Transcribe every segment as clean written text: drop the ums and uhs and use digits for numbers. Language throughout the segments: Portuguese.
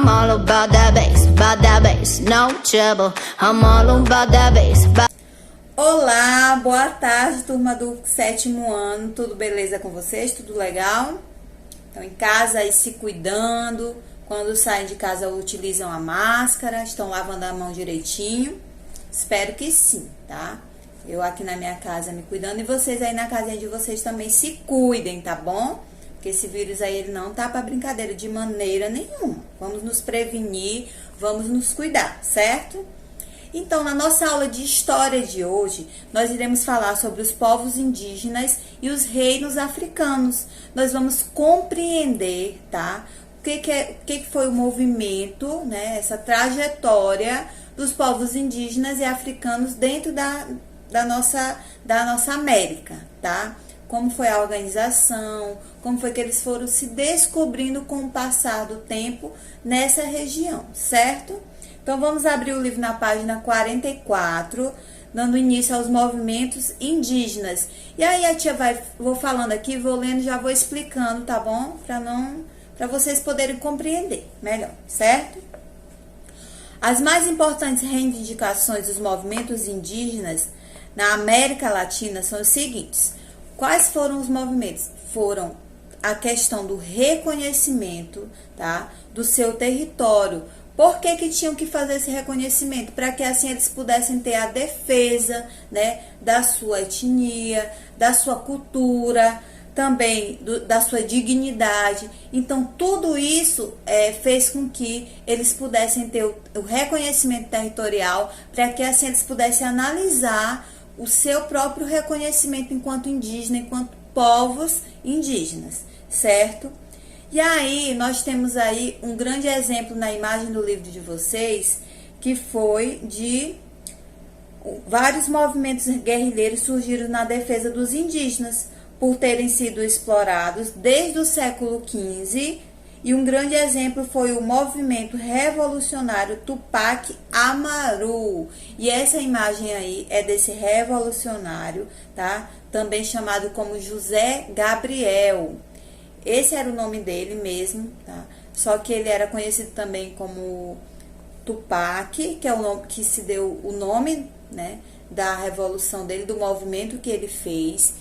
I'm all about that bass, no trouble. I'm all about that bass. Olá, boa tarde, turma do 7º ano, tudo beleza com vocês? Tudo legal? Estão em casa aí se cuidando, quando saem de casa utilizam a máscara, estão lavando a mão direitinho? Espero que sim, tá? Eu aqui na minha casa me cuidando e vocês aí na casinha de vocês também se cuidem, tá bom? Porque esse vírus aí, ele não tá pra brincadeira de maneira nenhuma. Vamos nos prevenir, vamos nos cuidar, certo? Então, na nossa aula de história de hoje, nós iremos falar sobre os povos indígenas e os reinos africanos. Nós vamos compreender, tá? O que foi o movimento, né? Essa trajetória dos povos indígenas e africanos dentro da nossa América, tá? Como foi a organização, como foi que eles foram se descobrindo com o passar do tempo nessa região, certo? Então, vamos abrir o livro na página 44, dando início aos movimentos indígenas. E aí, a tia vou falando aqui, vou lendo, já vou explicando, tá bom? Para vocês poderem compreender melhor, certo? As mais importantes reivindicações dos movimentos indígenas na América Latina são os seguintes. Quais foram os movimentos? Foram a questão do reconhecimento, tá, do seu território. Por que tinham que fazer esse reconhecimento? Para que assim eles pudessem ter a defesa, né, da sua etnia, da sua cultura, também da sua dignidade. Então, tudo isso fez com que eles pudessem ter o reconhecimento territorial, para que assim eles pudessem analisar o seu próprio reconhecimento enquanto indígena, enquanto povos indígenas, certo? E aí, nós temos aí um grande exemplo na imagem do livro de vocês, que foi de vários movimentos guerrilheiros surgiram na defesa dos indígenas, por terem sido explorados desde o século XV, e um grande exemplo foi o movimento revolucionário Tupac Amaru. E essa imagem aí é desse revolucionário, tá? Também chamado como José Gabriel. Esse era o nome dele mesmo, tá? Só que ele era conhecido também como Tupac, que é o nome que se deu o nome, né, da revolução dele, do movimento que ele fez.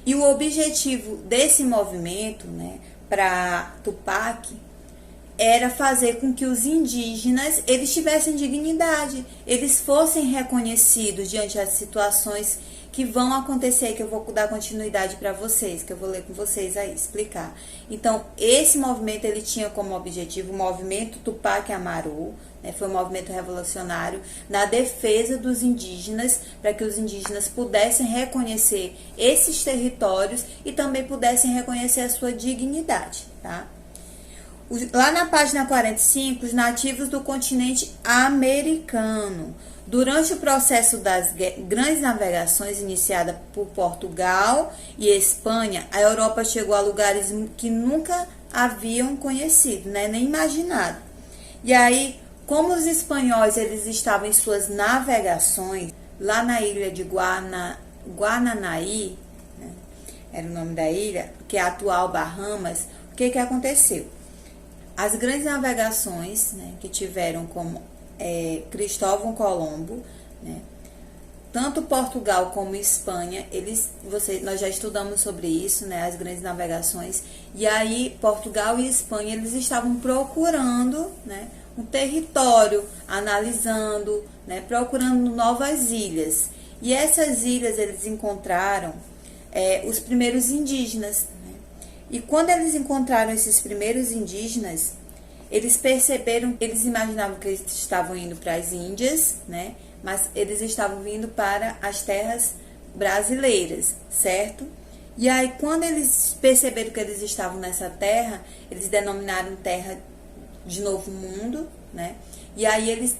E o objetivo desse movimento, né, para Tupac, era fazer com que os indígenas, eles tivessem dignidade, eles fossem reconhecidos diante das situações que vão acontecer, que eu vou dar continuidade para vocês, que eu vou ler com vocês aí, explicar. Então, esse movimento, ele tinha como objetivo o movimento Tupac Amaru, né, foi um movimento revolucionário na defesa dos indígenas, para que os indígenas pudessem reconhecer esses territórios e também pudessem reconhecer a sua dignidade, tá? Lá na página 45, os nativos do continente americano. Durante o processo das grandes navegações iniciada por Portugal e Espanha, a Europa chegou a lugares que nunca haviam conhecido, né, nem imaginado. E aí, como os espanhóis eles estavam em suas navegações lá na ilha de Guananaí, né, era o nome da ilha, que é a atual Bahamas, o que aconteceu? As grandes navegações, né, que tiveram como Cristóvão Colombo, né, tanto Portugal como Espanha, nós já estudamos sobre isso, né, as grandes navegações, e aí Portugal e Espanha, eles estavam procurando, né, um território, analisando, né, procurando novas ilhas, e essas ilhas eles encontraram os primeiros indígenas, né, e quando eles encontraram esses primeiros indígenas, eles perceberam, eles imaginavam que eles estavam indo para as Índias, né? Mas eles estavam vindo para as terras brasileiras, certo? E aí, quando eles perceberam que eles estavam nessa terra, eles denominaram terra de Novo Mundo, né? E aí eles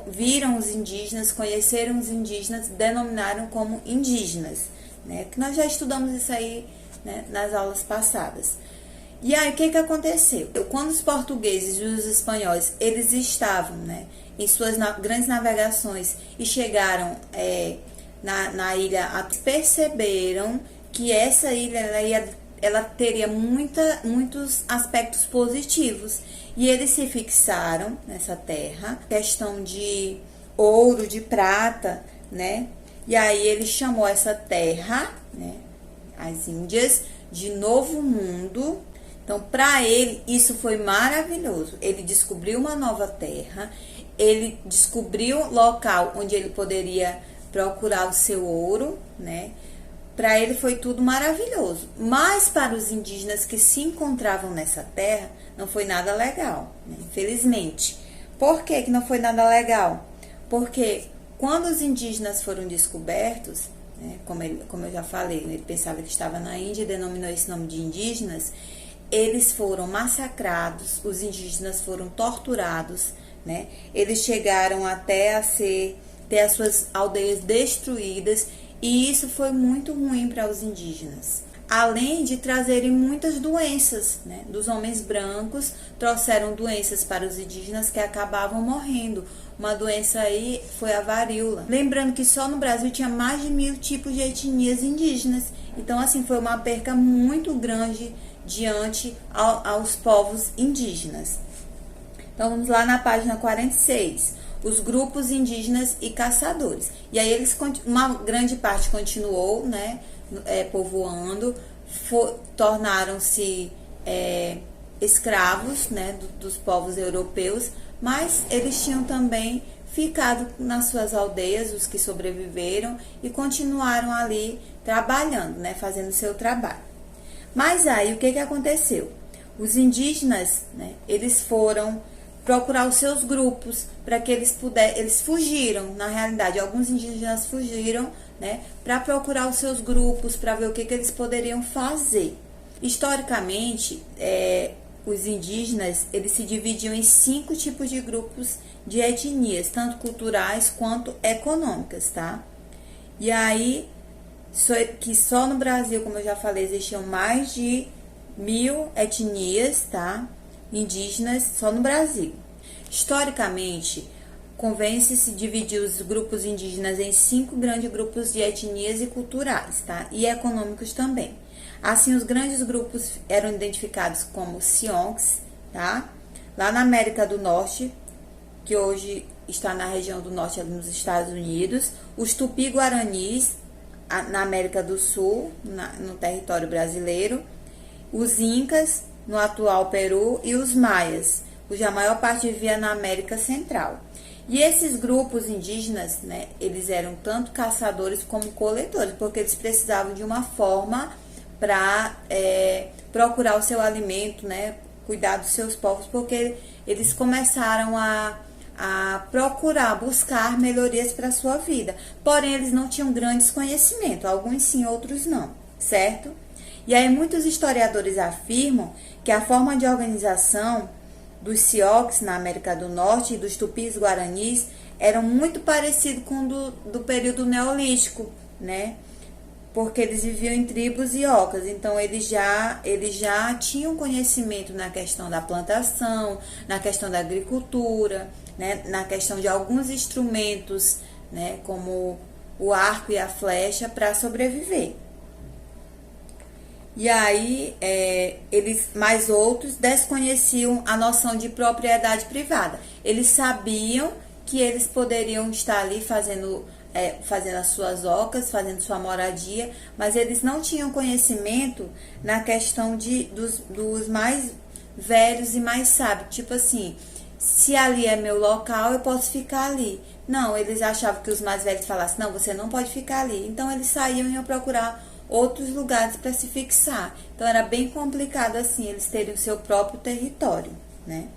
viram os indígenas, conheceram os indígenas, denominaram como indígenas, né? Que nós já estudamos isso aí, né, nas aulas passadas. E aí, o que aconteceu? Quando os portugueses e os espanhóis, eles estavam, né, em suas grandes navegações e chegaram na ilha, perceberam que essa ilha ela teria muitos aspectos positivos. E eles se fixaram nessa terra, questão de ouro, de prata, né? E aí ele chamou essa terra, né, as Índias, de Novo Mundo. Então, para ele, isso foi maravilhoso. Ele descobriu uma nova terra, ele descobriu local onde ele poderia procurar o seu ouro, né? Para ele foi tudo maravilhoso. Mas para os indígenas que se encontravam nessa terra, não foi nada legal, né? Infelizmente. Por que não foi nada legal? Porque quando os indígenas foram descobertos, né, como eu já falei, ele pensava que estava na Índia e denominou esse nome de indígenas, eles foram massacrados, os indígenas foram torturados, né? Eles chegaram até ter as suas aldeias destruídas, e isso foi muito ruim para os indígenas. Além de trazerem muitas doenças, né? Dos homens brancos, trouxeram doenças para os indígenas que acabavam morrendo. Uma doença aí foi a varíola. Lembrando que só no Brasil tinha mais de 1000 tipos de etnias indígenas. Então, assim, foi uma perca muito grande diante aos povos indígenas. Então, vamos lá na página 46. Os grupos indígenas e caçadores. E aí, uma grande parte continuou, né, povoando, tornaram-se escravos, né, dos povos europeus, mas eles tinham também ficado nas suas aldeias, os que sobreviveram, e continuaram ali trabalhando, né, fazendo seu trabalho. Mas aí, o que aconteceu? Os indígenas, né, eles foram procurar os seus grupos para que eles fugiram, na realidade, alguns indígenas fugiram, né, para procurar os seus grupos, para ver o que eles poderiam fazer. Historicamente, os indígenas, eles se dividiam em 5 tipos de grupos de etnias, tanto culturais quanto econômicas, tá? E aí, que só no Brasil, como eu já falei, existiam mais de 1000 etnias, tá? Indígenas só no Brasil. Historicamente, convence-se dividir os grupos indígenas em 5 grandes grupos de etnias e culturais, tá? E econômicos também. Assim, os grandes grupos eram identificados como Sionks, tá? Lá na América do Norte, que hoje está na região do Norte, ali nos Estados Unidos, os Tupi-Guaranis, na América do Sul, no território brasileiro, os Incas, no atual Peru, e os Maias, cuja maior parte vivia na América Central. E esses grupos indígenas, né, eles eram tanto caçadores como coletores, porque eles precisavam de uma forma para procurar o seu alimento, né, cuidar dos seus povos, porque eles começaram a procurar, buscar melhorias para a sua vida. Porém, eles não tinham grandes conhecimentos, alguns sim, outros não, certo? E aí muitos historiadores afirmam que a forma de organização dos Sioux na América do Norte e dos Tupis Guaranis eram muito parecidos com do período neolítico, né? Porque eles viviam em tribos e ocas, então eles já tinham conhecimento na questão da plantação, na questão da agricultura, né? Na questão de alguns instrumentos, né? Como o arco e a flecha para sobreviver. E aí, mais outros desconheciam a noção de propriedade privada. Eles sabiam que eles poderiam estar ali fazendo as suas ocas, fazendo sua moradia, mas eles não tinham conhecimento na questão dos mais velhos e mais sábios. Tipo assim, se ali é meu local, eu posso ficar ali. Não, eles achavam que os mais velhos falassem, não, você não pode ficar ali. Então, eles saíam e iam procurar outros lugares para se fixar. Então, era bem complicado, assim, eles terem o seu próprio território, né?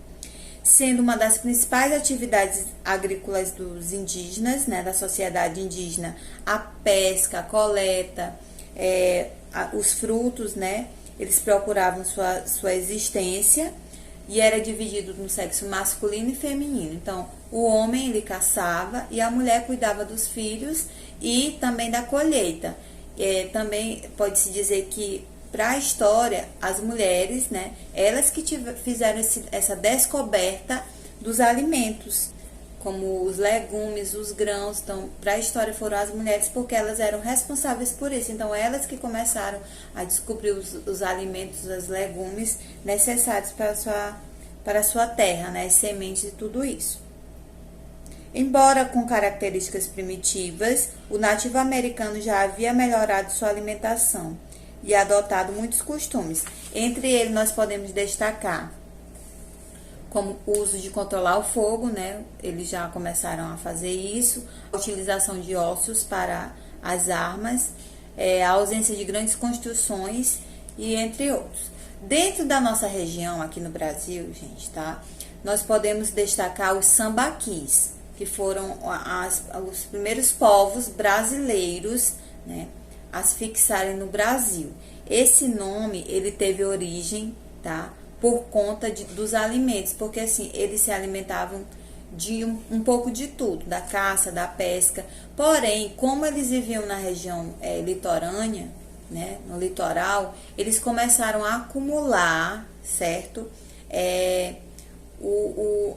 Sendo uma das principais atividades agrícolas dos indígenas, né, da sociedade indígena, a pesca, a coleta, os frutos, né? Eles procuravam sua existência e era dividido no sexo masculino e feminino. Então, o homem, ele caçava e a mulher cuidava dos filhos e também da colheita. Também pode-se dizer que, para a história, as mulheres, né, elas que fizeram essa descoberta dos alimentos, como os legumes, os grãos. Então, para a história foram as mulheres, porque elas eram responsáveis por isso. Então, elas que começaram a descobrir os alimentos, os legumes necessários para a sua terra, né? As sementes e tudo isso. Embora com características primitivas, o nativo americano já havia melhorado sua alimentação e adotado muitos costumes. Entre eles, nós podemos destacar como o uso de controlar o fogo, né? Eles já começaram a fazer isso, a utilização de ossos para as armas, a ausência de grandes construções e entre outros. Dentro da nossa região aqui no Brasil, gente, tá? Nós podemos destacar os sambaquis, que foram os primeiros povos brasileiros, né, a se fixarem no Brasil. Esse nome, ele teve origem, tá, por conta dos alimentos, porque assim, eles se alimentavam de um pouco de tudo, da caça, da pesca. Porém, como eles viviam na região litorânea, né, no litoral, eles começaram a acumular, certo?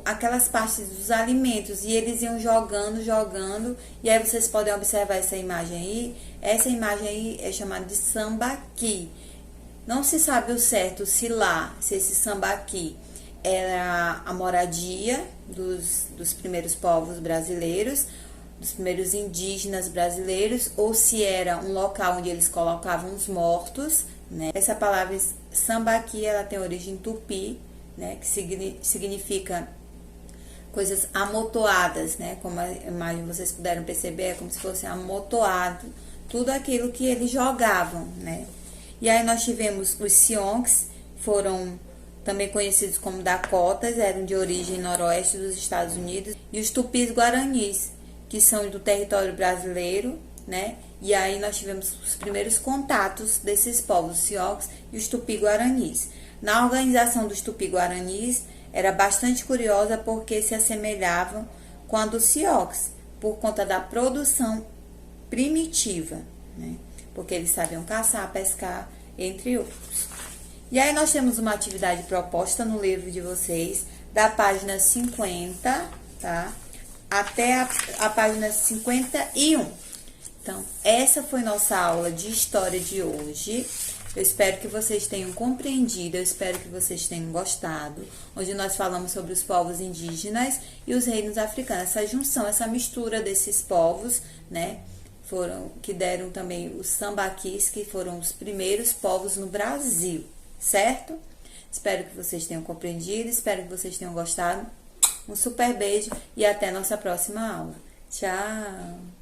Aquelas partes dos alimentos, e eles iam jogando, e aí vocês podem observar essa imagem aí. Essa imagem aí é chamada de sambaqui. Não se sabe o certo se esse sambaqui era a moradia dos primeiros povos brasileiros, dos primeiros indígenas brasileiros, ou se era um local onde eles colocavam os mortos, né? Essa palavra sambaqui, ela tem origem tupi, né, que significa coisas amontoadas, né? Como a imagem vocês puderam perceber, é como se fosse amontoado tudo aquilo que eles jogavam, né? E aí nós tivemos os Sioux, foram também conhecidos como Dakotas, eram de origem noroeste dos Estados Unidos, e os Tupis Guaranis, que são do território brasileiro, né? E aí nós tivemos os primeiros contatos desses povos, os Sioux e os Tupi-Guaranis. Na organização dos Tupi-Guaranis, era bastante curiosa porque se assemelhavam com a dos Sioux, por conta da produção primitiva, né? Porque eles sabiam caçar, pescar, entre outros. E aí nós temos uma atividade proposta no livro de vocês, da página 50, tá? Até a página 51. Então, essa foi nossa aula de história de hoje. Eu espero que vocês tenham compreendido, eu espero que vocês tenham gostado, onde nós falamos sobre os povos indígenas e os reinos africanos, essa junção, essa mistura desses povos, né, que deram também os sambaquis, que foram os primeiros povos no Brasil, certo? Espero que vocês tenham compreendido, espero que vocês tenham gostado. Um super beijo e até nossa próxima aula. Tchau!